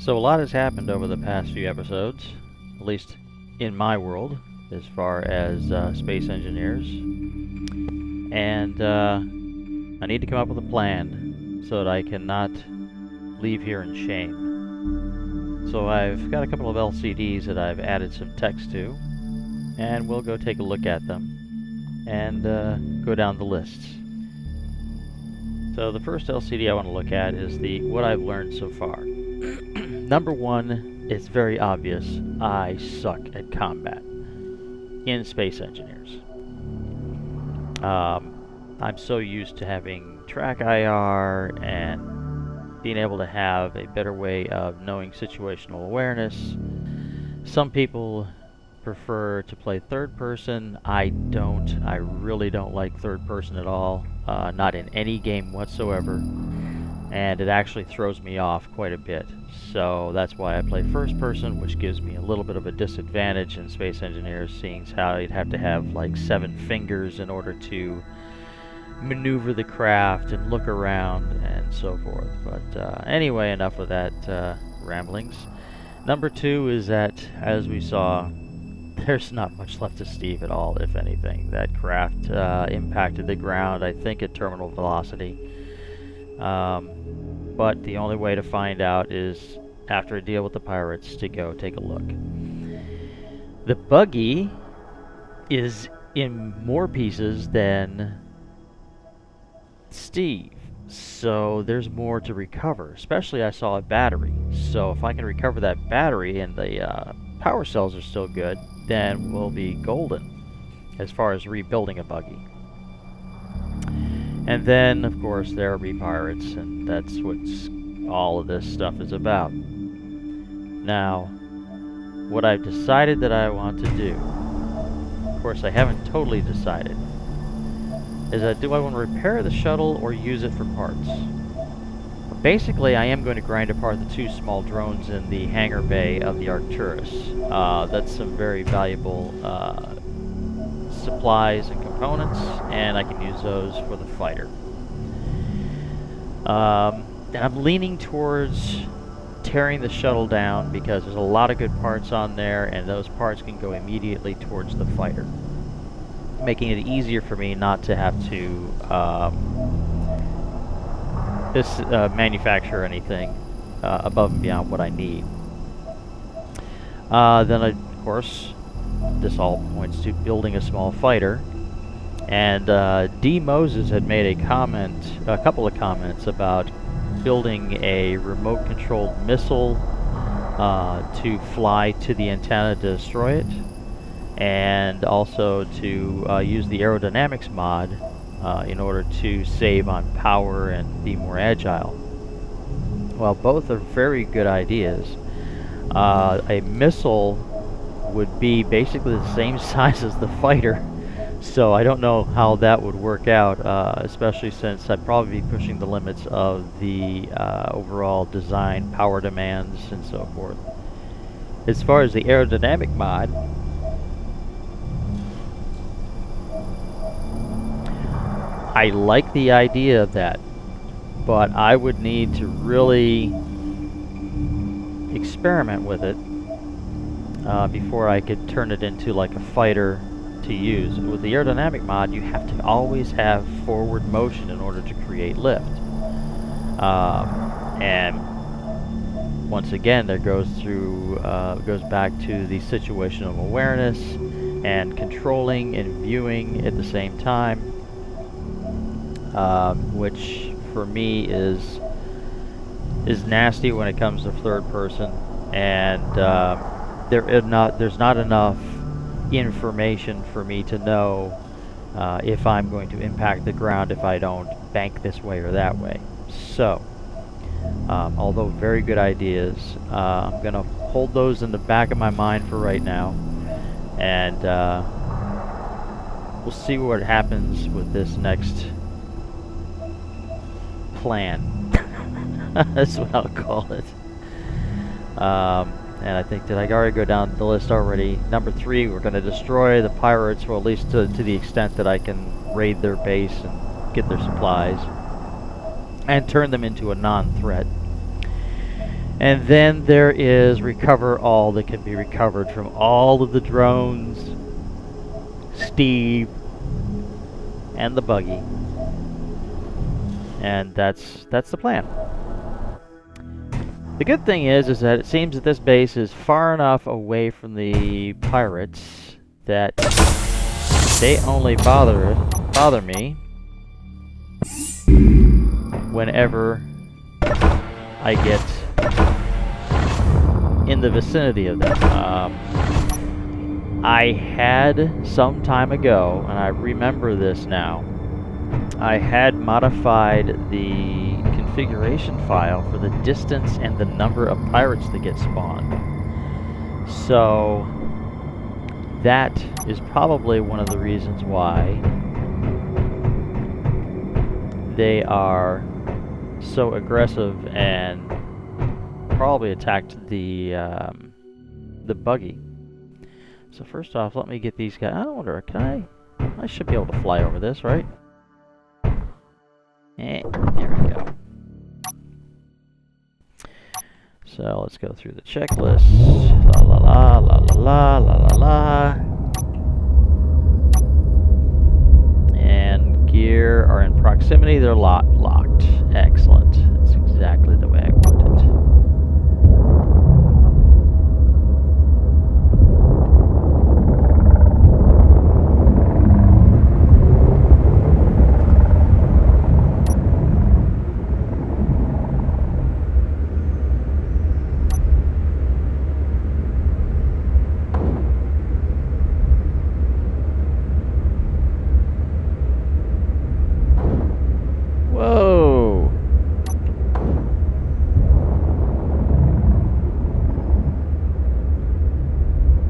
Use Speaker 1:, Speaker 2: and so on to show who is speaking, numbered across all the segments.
Speaker 1: So a lot has happened over the past few episodes, at least in my world, as far as space engineers. And I need to come up with a plan so that I cannot leave here in shame. So I've got a couple of LCDs that I've added some text to, and we'll go take a look at them and go down the lists. So the first LCD I want to look at is the what I've learned so far. Number one, it's very obvious, I suck at combat in space engineers. I'm so used to having track IR and being able to have a better way of knowing situational awareness. Some people prefer to play third person. I don't. I really don't like third person at all. Not in any game whatsoever. And it actually throws me off quite a bit. So that's why I play first person, which gives me a little bit of a disadvantage in space engineers, seeing how you'd have to have like 7 fingers in order to maneuver the craft and look around and so forth. But anyway, enough of that ramblings. Number 2 is that, as we saw, there's not much left of Steve at all, if anything. That craft impacted the ground, I think, at terminal velocity. But the only way to find out is, after a deal with the pirates, to go take a look. The buggy is in more pieces than Steve, so there's more to recover. Especially I saw a battery, so if I can recover that battery and the power cells are still good, then we'll be golden as far as rebuilding a buggy. And then, of course, there will be pirates, and that's what all of this stuff is about. Now, what I've decided that I want to do, of course I haven't totally decided, is that do I want to repair the shuttle or use it for parts? Basically, I am going to grind apart the 2 small drones in the hangar bay of the Arcturus. That's some very valuable supplies and components, and I can use those for the fighter. And I'm leaning towards tearing the shuttle down because there's a lot of good parts on there, and those parts can go immediately towards the fighter, making it easier for me not to have to manufacture anything above and beyond what I need. Then, of course, this all points to building a small fighter. And D. Moses had made a couple of comments about building a remote-controlled missile to fly to the antenna to destroy it, and also to use the aerodynamics mod in order to save on power and be more agile. Well, both are very good ideas. A missile would be basically the same size as the fighter, so I don't know how that would work out, especially since I'd probably be pushing the limits of the overall design, power demands, and so forth. As far as the aerodynamic mod, I like the idea of that, but I would need to really experiment with it before I could turn it into like a fighter to use. With the aerodynamic mod, you have to always have forward motion in order to create lift. And once again, there goes back to the situational awareness and controlling and viewing at the same time, which for me is nasty when it comes to third person, and there's not enough information for me to know if I'm going to impact the ground if I don't bank this way or that way. So, although very good ideas, I'm going to hold those in the back of my mind for right now, and we'll see what happens with this next plan. That's what I'll call it. And I think, did I already go down the list already? Number 3, we're going to destroy the pirates, or at least to the extent that I can raid their base and get their supplies, and turn them into a non-threat. And then there is recover all that can be recovered from all of the drones, Steve, and the buggy. And that's the plan. The good thing is that it seems that this base is far enough away from the pirates that they only bother me whenever I get in the vicinity of them. I had some time ago, and I remember this now, I had modified the configuration file for the distance and the number of pirates that get spawned. So that is probably one of the reasons why they are so aggressive and probably attacked the buggy. So first off, let me get these guys. I wonder, can I should be able to fly over this, right? There we go. So let's go through the checklist. La la la la la la la la. And gear are in proximity. They're locked. Excellent. That's exactly the way I want it.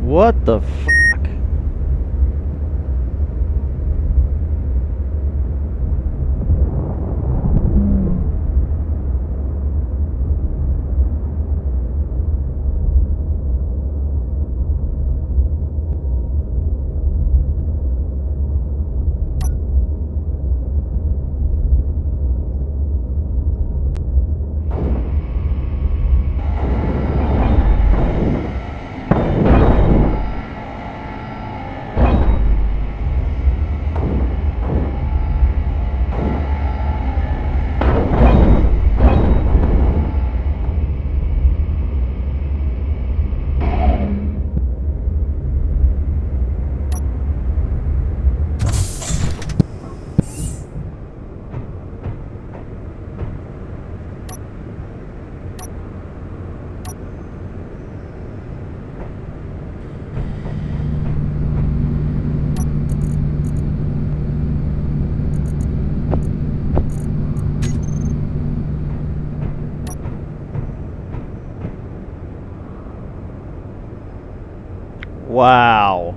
Speaker 1: What the fuck? Wow.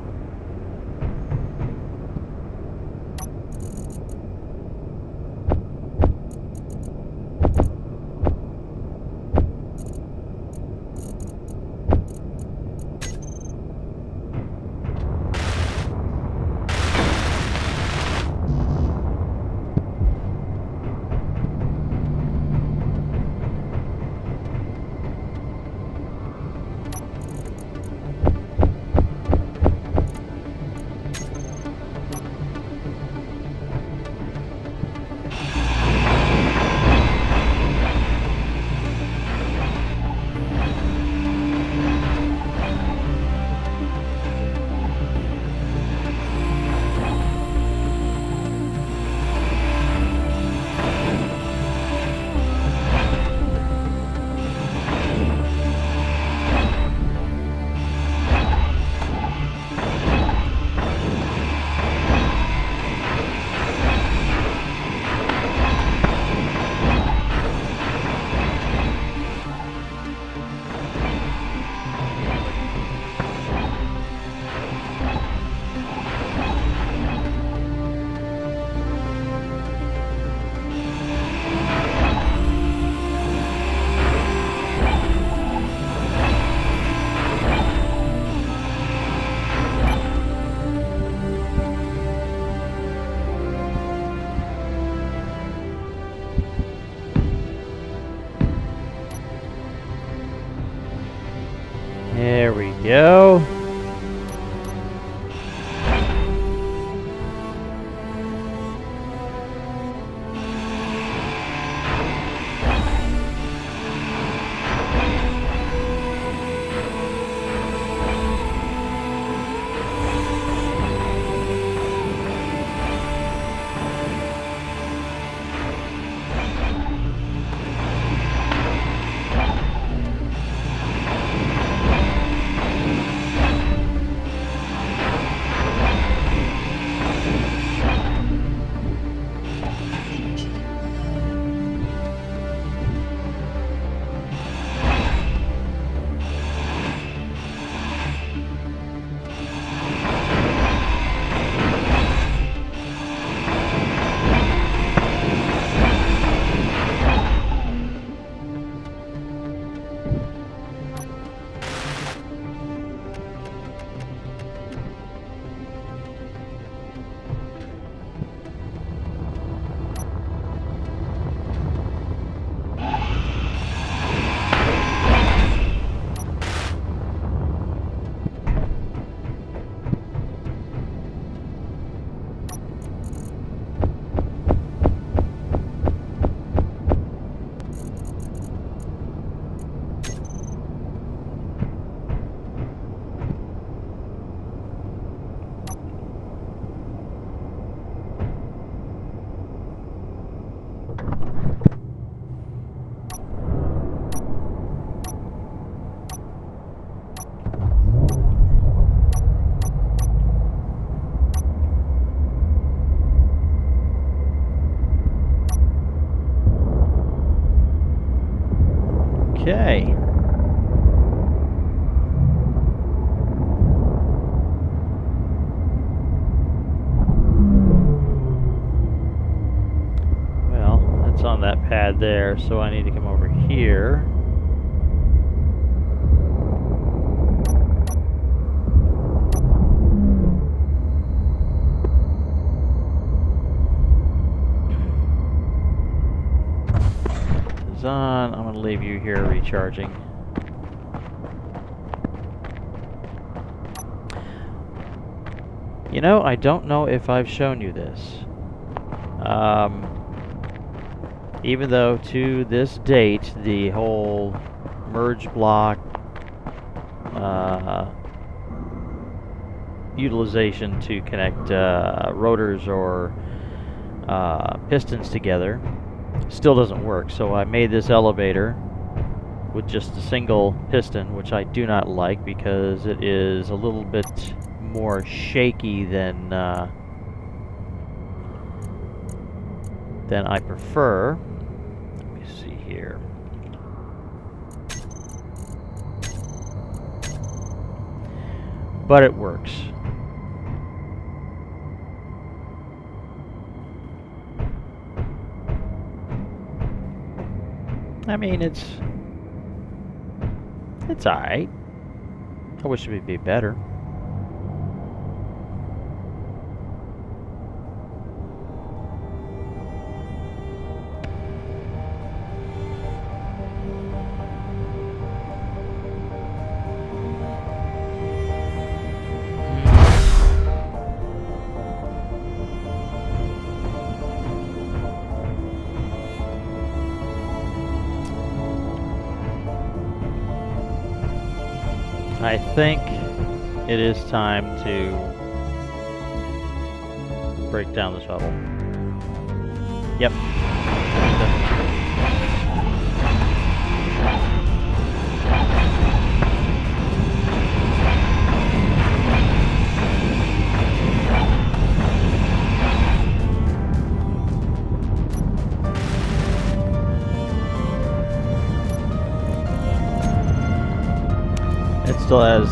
Speaker 1: There we go. Okay. Well, that's on that pad there, so I need to come over here. It's on. I'm going to leave you here recharging. You know, I don't know if I've shown you this. Even though to this date, the whole merge block utilization to connect rotors or pistons together still doesn't work. So I made this elevator with just a single piston, which I do not like because it is a little bit more shaky than I prefer. Let me see here. But it works. I mean, it's alright. I wish it would be better. I think it is time to break down the shuttle. Yep. It still has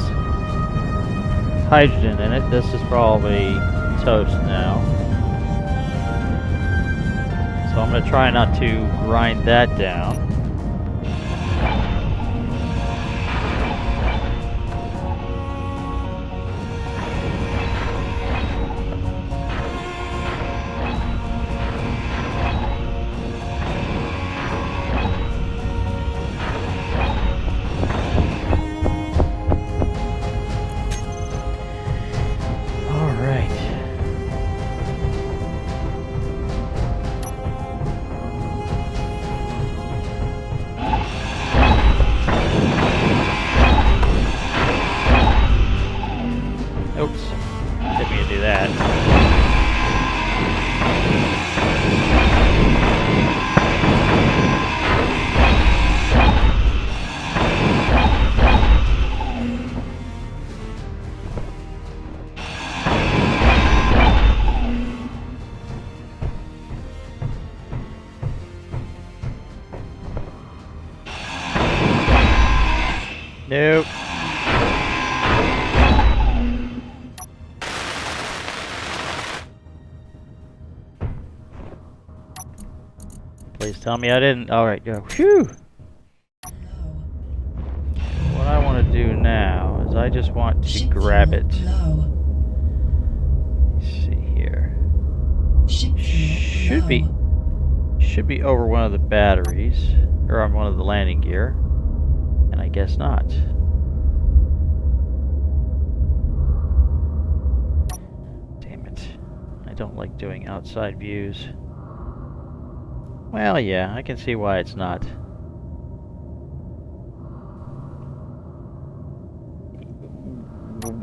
Speaker 1: hydrogen in it. This is probably toast now. So I'm going to try not to grind that down. Nope. Please tell me I didn't. Alright, go. Phew! What I want to do now is I just want to grab it. Let's see here. Should be over one of the batteries, or on one of the landing gear, and I guess not. Damn it. I don't like doing outside views. Well, yeah, I can see why it's not.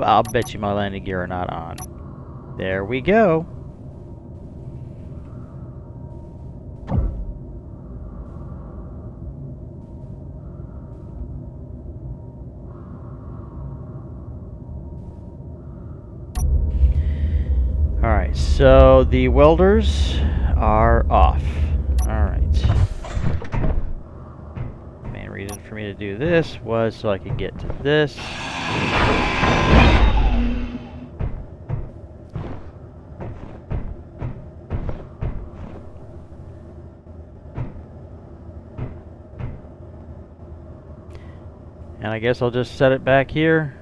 Speaker 1: I'll bet you my landing gear are not on. There we go. Alright, so the welders are off. Alright. Main reason for me to do this was so I could get to this. And I guess I'll just set it back here.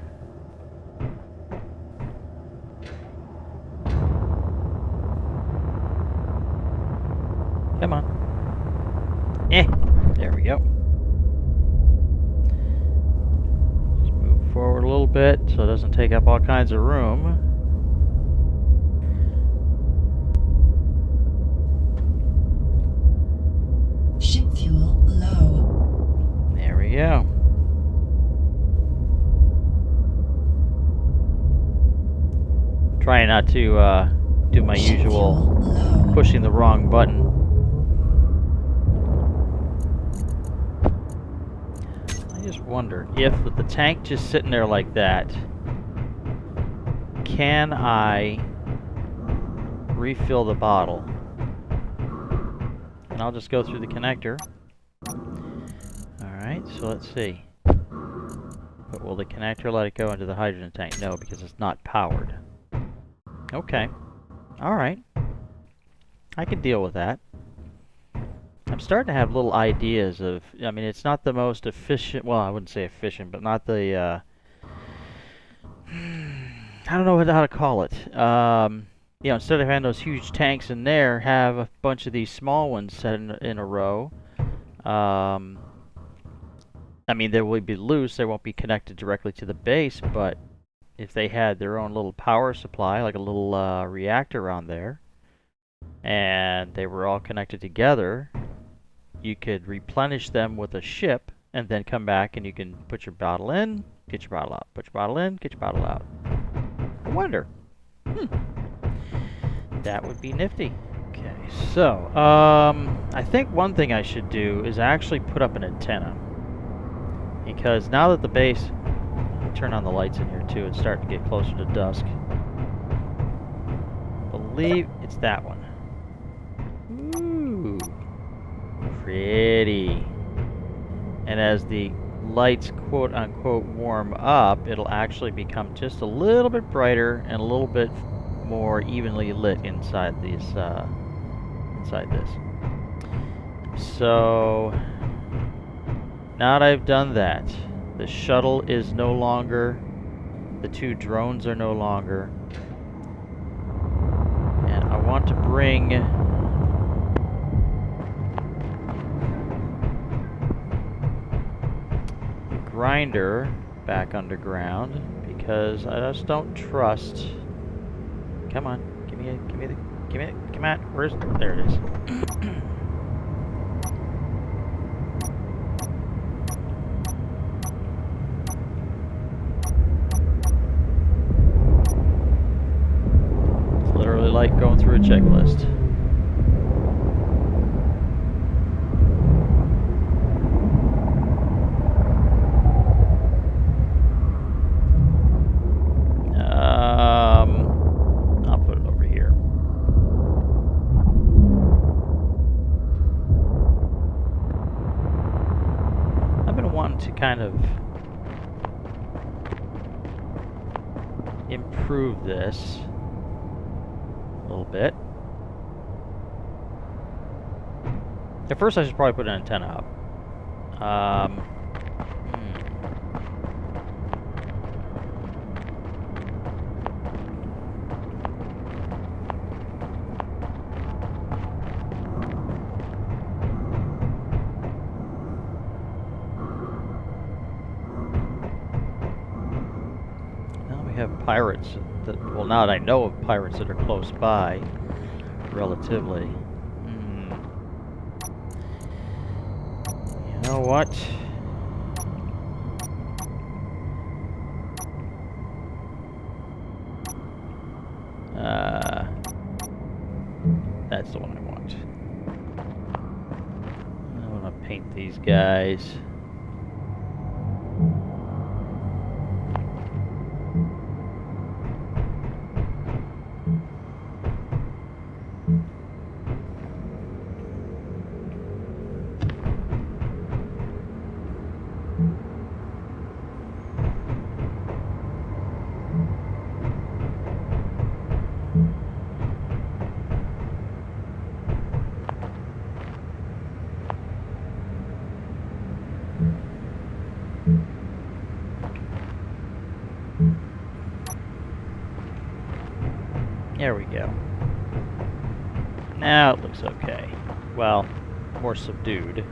Speaker 1: Come on. There we go. Just move forward a little bit so it doesn't take up all kinds of room.
Speaker 2: Ship fuel low.
Speaker 1: There we go. Trying not to do my usual pushing the wrong button. I just wonder if with the tank just sitting there like that, can I refill the bottle? And I'll just go through the connector. Alright, so let's see. But will the connector let it go into the hydrogen tank? No, because it's not powered. Okay. Alright. I can deal with that. I'm starting to have little ideas of, I mean, it's not the most efficient, well, I wouldn't say efficient, but not the, I don't know how to call it. You know, instead of having those huge tanks in there, have a bunch of these small ones set in a row. I mean, they will be loose, they won't be connected directly to the base, but if they had their own little power supply, like a little reactor on there, and they were all connected together, you could replenish them with a ship, and then come back and you can put your bottle in, get your bottle out, put your bottle in, get your bottle out. I wonder. That would be nifty. Okay, so, I think one thing I should do is actually put up an antenna. Because now that the base... Turn on the lights in here too. It's starting to get closer to dusk. Believe it's that one. Ooh, pretty. And as the lights quote unquote warm up, it'll actually become just a little bit brighter and a little bit more evenly lit inside these inside this. So now that I've done that, the shuttle is no longer, the two drones are no longer, and I want to bring the grinder back underground because I just don't trust. Come on, give me the, come on, where's, there it is. Like going through a checklist. I'll put it over here. I've been wanting to kind of improve this a little bit. At first I should probably put an antenna up. Now we have pirates that, well, now that I know of pirates that are close by, relatively. You know what? That's the one I want. I want to paint these guys. There we go. Now it looks okay. Well, more subdued.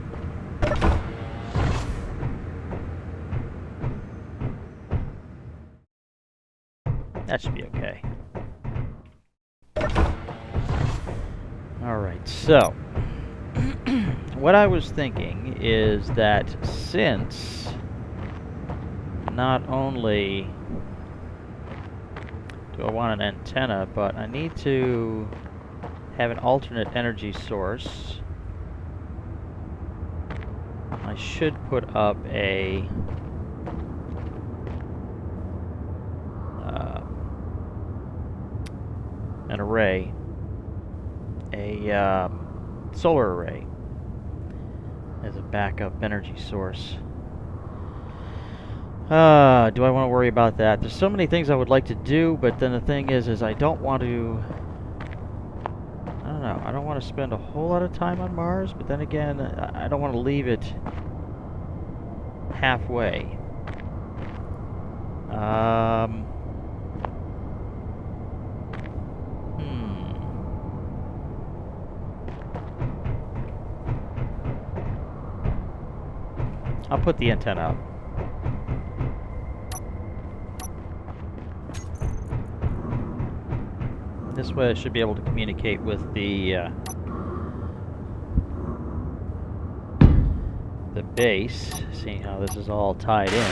Speaker 1: That should be okay. Alright, so what I was thinking is that since not only do I want an antenna, but I need to have an alternate energy source, I should put up an array, a solar array, as a backup energy source. Do I want to worry about that? There's so many things I would like to do, but then the thing is I don't want to... I don't know. I don't want to spend a whole lot of time on Mars, but then again, I don't want to leave it halfway. I'll put the antenna up. This way I should be able to communicate with the base, seeing how this is all tied in.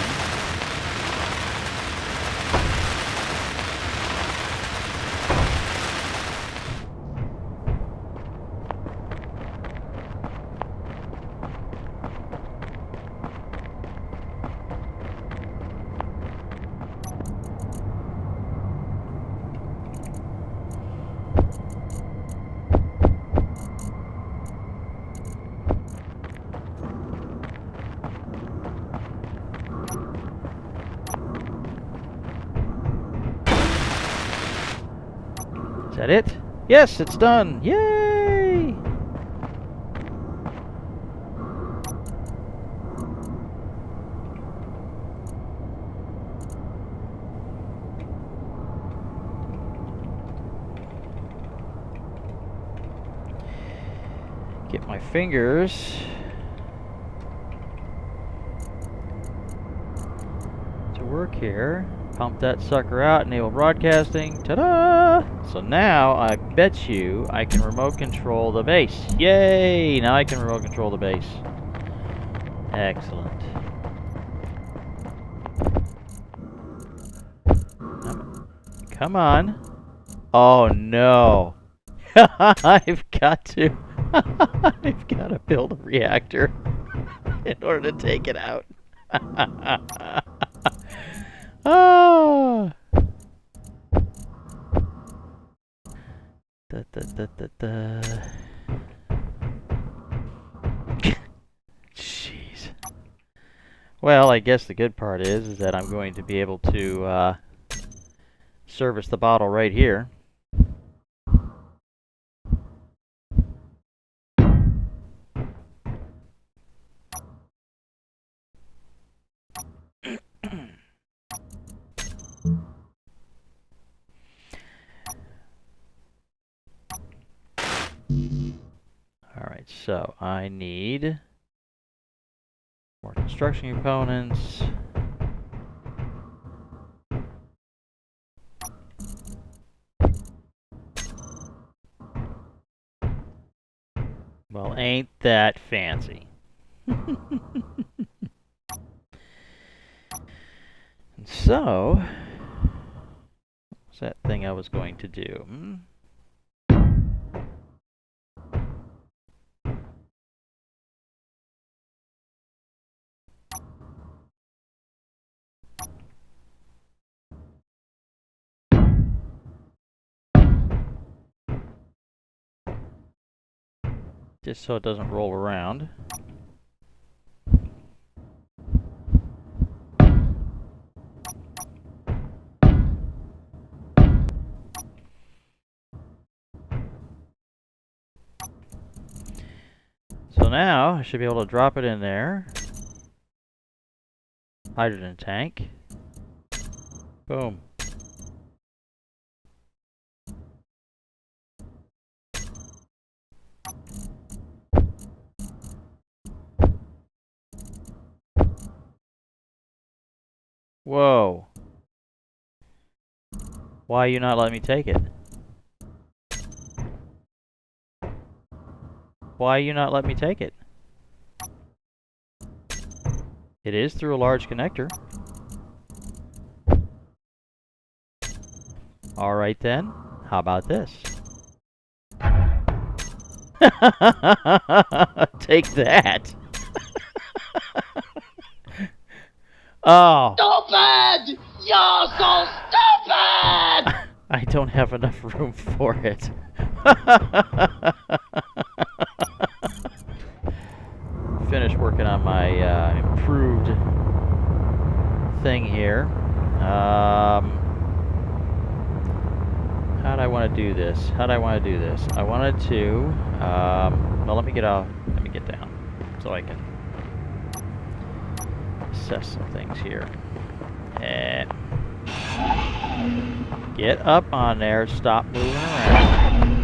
Speaker 1: Is that it? Yes, it's done! Yay! Get my fingers to work here. Pump that sucker out, enable broadcasting. Ta-da! So now, I bet you, I can remote control the base. Yay! Now I can remote control the base. Excellent. Come on. Oh no. I've got to build a reactor in order to take it out. Oh. Jeez. Well, I guess the good part is that I'm going to be able to service the bottle right here. Alright, so I need more construction components. Well, ain't that fancy. And so, what's that thing I was going to do? Just so it doesn't roll around. So now I should be able to drop it in there. Hydrogen tank. Boom. Whoa. Why are you not letting me take it? Why are you not letting me take it? It is through a large connector. Alright then, how about this? Take that. Oh.
Speaker 3: Stupid! You're so stupid!
Speaker 1: I don't have enough room for it. Finish working on my improved thing here. How do I want to do this? I wanted to. Well, let me get down so I can assess some things here. Get up on there. Stop moving around.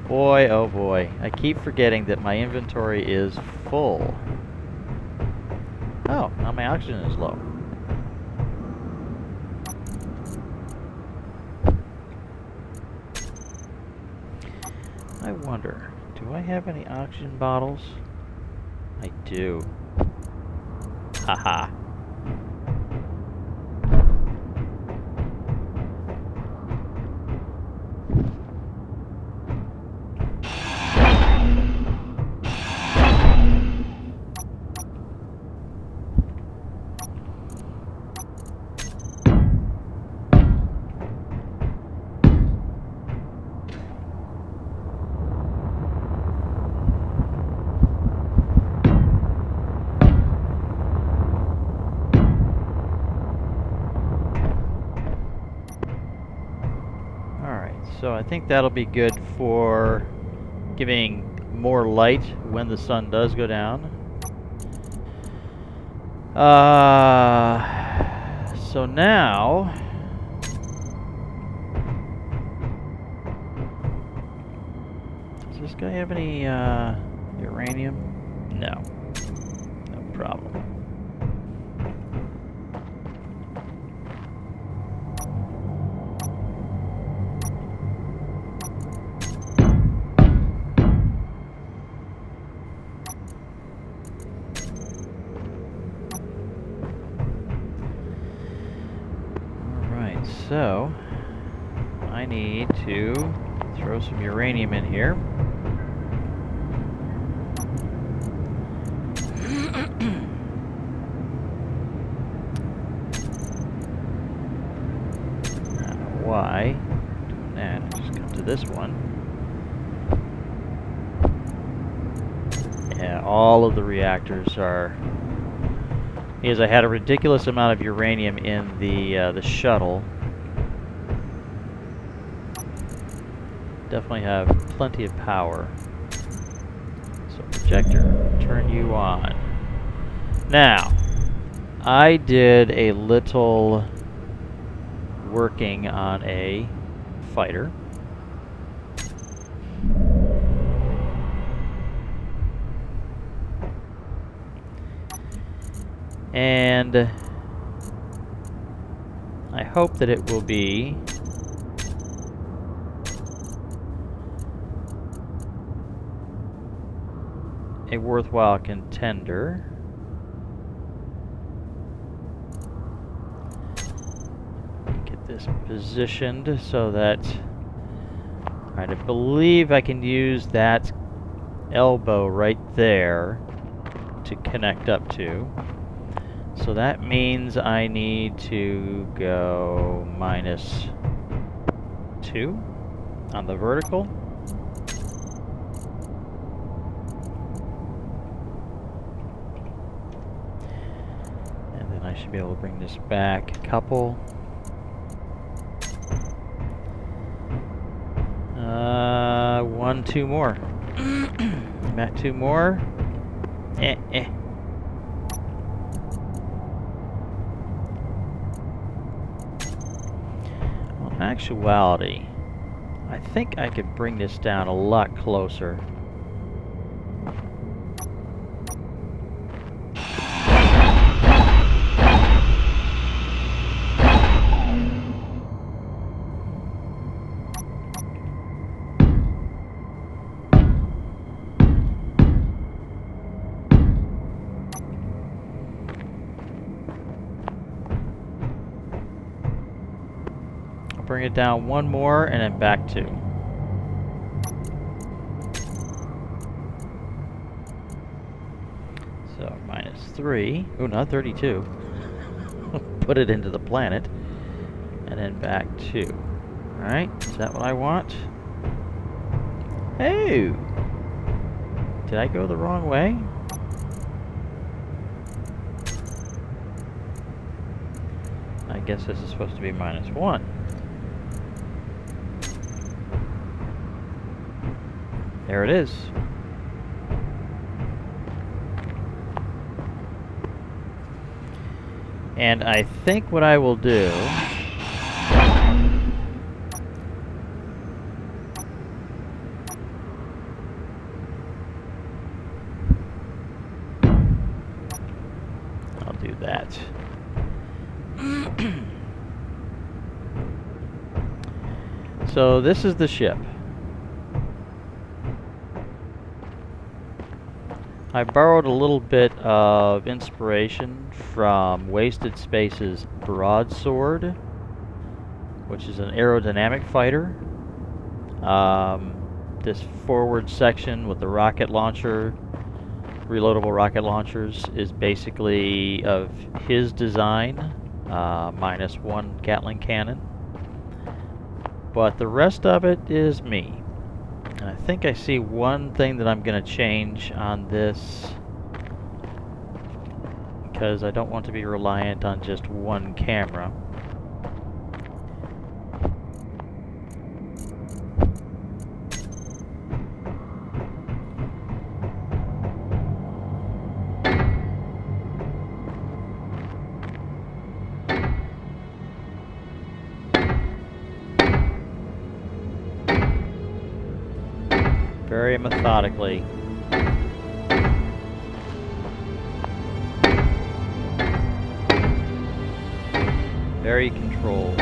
Speaker 1: Boy, oh boy. I keep forgetting that my inventory is full. Oh, now my oxygen is low. I wonder, do I have any oxygen bottles? I do. Haha. So I think that'll be good for giving more light when the sun does go down. So now does this guy have any uranium? No. No problem. So, I need to throw some uranium in here. I don't know why I'm doing that. Just come to this one. Yeah, all of the reactors are is I had a ridiculous amount of uranium in the shuttle. Definitely have plenty of power. So projector, turn you on. Now, I did a little working on a fighter. And I hope that it will be a worthwhile contender. Get this positioned so that, alright, I believe I can use that elbow right there to connect up to. So that means I need to go -2 on the vertical. And then I should be able to bring this back a couple. 1, 2 more. I'm at 2 more. Well, in actuality, I think I could bring this down a lot closer. Bring it down 1 more and then back 2. So -3. Oh, not 32. Put it into the planet. And then back 2. Alright, is that what I want? Oh! Did I go the wrong way? I guess this is supposed to be -1. There it is. And I think what I will do I'll do that. So this is the ship. I borrowed a little bit of inspiration from Wasted Space's Broadsword, which is an aerodynamic fighter. This forward section with the rocket launcher, reloadable rocket launchers, is basically of his design, -1 Gatling cannon. But the rest of it is me. And I think I see one thing that I'm going to change on this, because I don't want to be reliant on just one camera. Very methodically. Very controlled.